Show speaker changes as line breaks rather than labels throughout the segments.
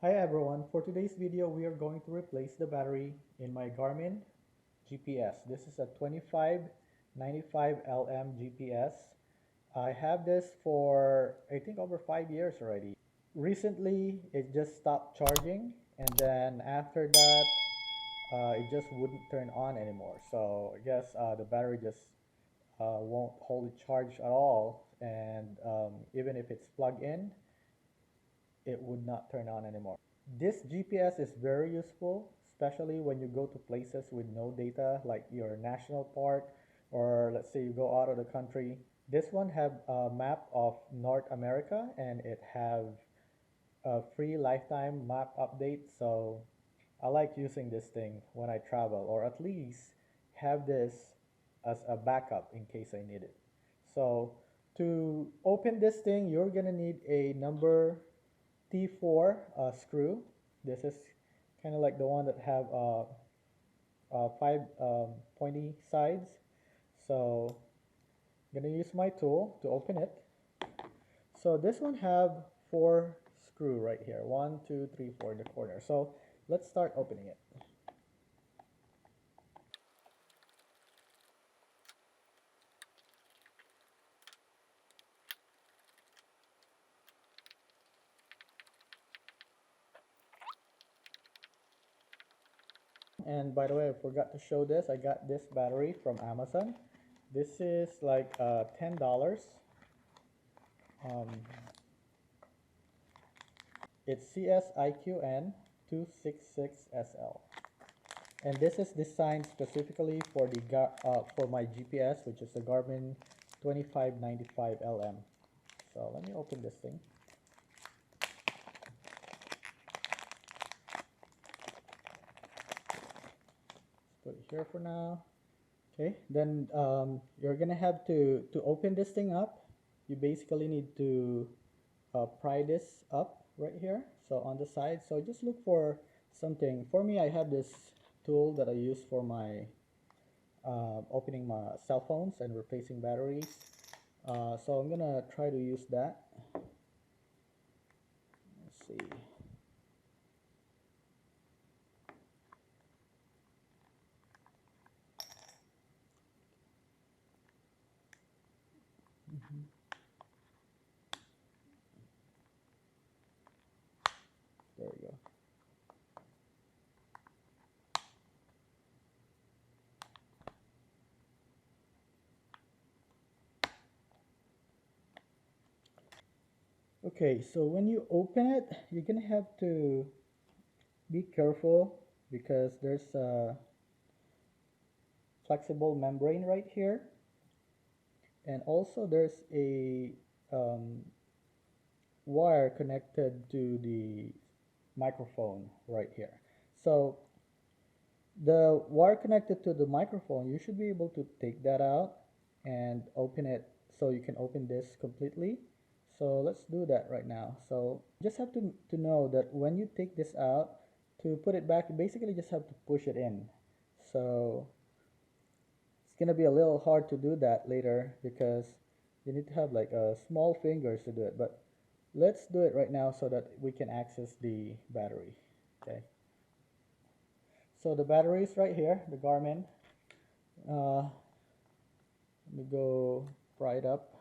Hi everyone, for today's video we are going to replace the battery in my Garmin GPS. This is a 2595 LM GPS. I have this for I think over 5 years already. Recently it just stopped charging, and then after that it just wouldn't turn on anymore. So I guess the battery just won't hold a charge at all, and even if it's plugged in it would not turn on anymore. This GPS is very useful, especially when you go to places with no data, like your national park, or let's say you go out of the country. This one have a map of North America, and it have a free lifetime map update. So I like using this thing when I travel, or at least have this as a backup in case I need it. So to open this thing, you're gonna need a number T4 screw. This is kind of like the one that have five pointy sides. So I'm gonna use my tool to open it. So this one have four screw right here. 1, 2, 3, 4 in the corner. So let's start opening it. And by the way, I forgot to show this. I got this battery from Amazon. This is like $10. Um, it's CSIQN 266SL. And this is designed specifically for for my GPS, which is the Garmin 2595 LM. So let me open this thing. Put it here for now. Okay, then you're gonna have to open this thing up. You basically need to pry this up right here. So on the side, so just look for something. For me, I have this tool that I use for my opening my cell phones and replacing batteries. So I'm gonna try to use that. Let's see. There we go. Okay, so when you open it, you're gonna have to be careful because there's a flexible membrane right here, and also there's a wire connected to the microphone right here. So the wire connected to the microphone, you should be able to take that out and open it so you can open this completely. So let's do that right now. So you just have to know that when you take this out, to put it back, you basically just have to push it in. So it's gonna be a little hard to do that later because you need to have like small fingers to do it. But let's do it right now so that we can access the battery. Okay. So the battery is right here, the Garmin. Let me go pry it up.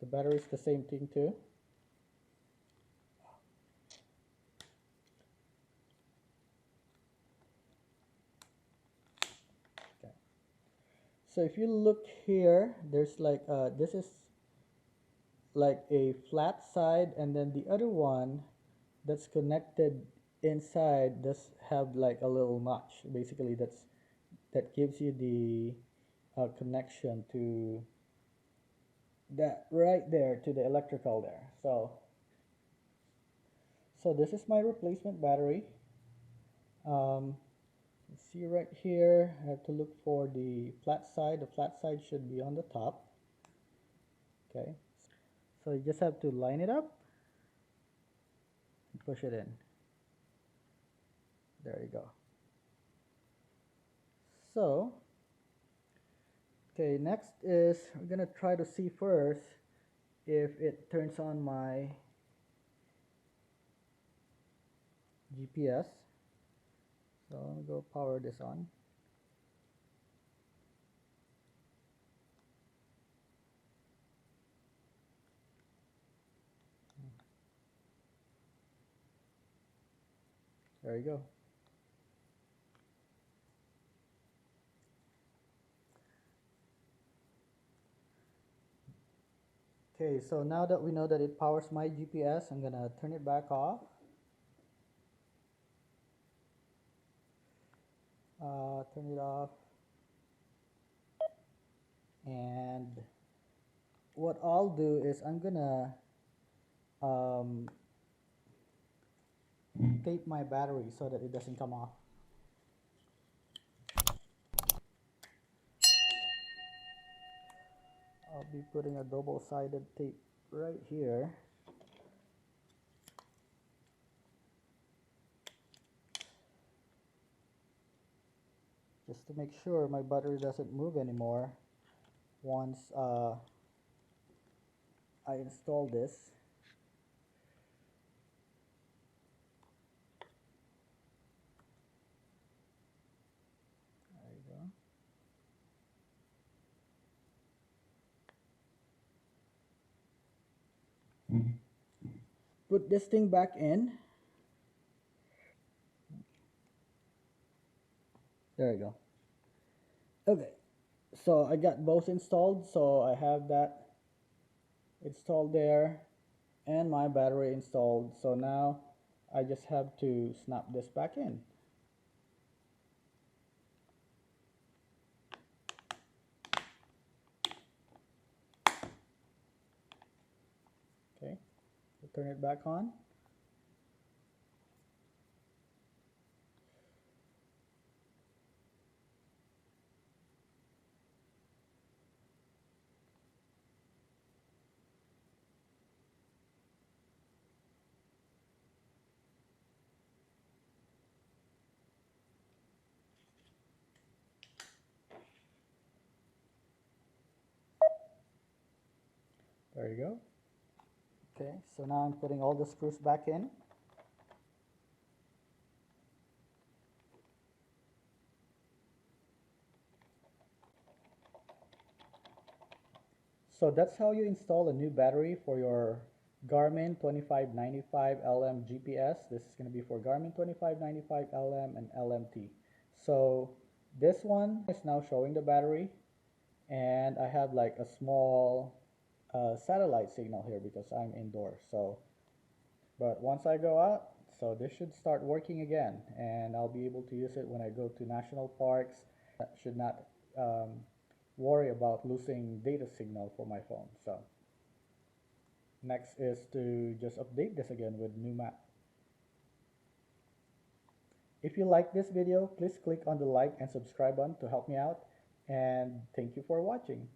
The battery is the same thing too. Okay. So if you look here, there's like this is like a flat side, and then the other one that's connected inside does have like a little notch. Basically, that gives you the connection to that right there, to the electrical there. So this is my replacement battery. See right here, I have to look for the flat side. The flat side should be on the top. Okay, so you just have to line it up and push it in. There you go. So Okay, next is we're gonna try to see first if it turns on my GPS. So I'm gonna go power this on. There you go. Okay, so now that we know that it powers my GPS, I'm gonna turn it back off. Turn it off. And what I'll do is I'm gonna um, tape my battery so that it doesn't come off. I'll be putting a double-sided tape right here. Just to make sure my battery doesn't move anymore once I install this. There you go. Put this thing back in. There you go. Okay, so I got both installed, so I have that installed there and my battery installed. So now I just have to snap this back in. Okay, so turn it back on. There you go. Okay, so now I'm putting all the screws back in. So that's how you install a new battery for your Garmin 2595 LM GPS. This is going to be for Garmin 2595 LM and LMT. So this one is now showing the battery, and I have like a small satellite signal here because I'm indoors. So, but once I go out, so this should start working again, and I'll be able to use it when I go to national parks. I should not worry about losing data signal for my phone. So next is to just update this again with new map. If you like this video, please click on the like and subscribe button to help me out, and thank you for watching.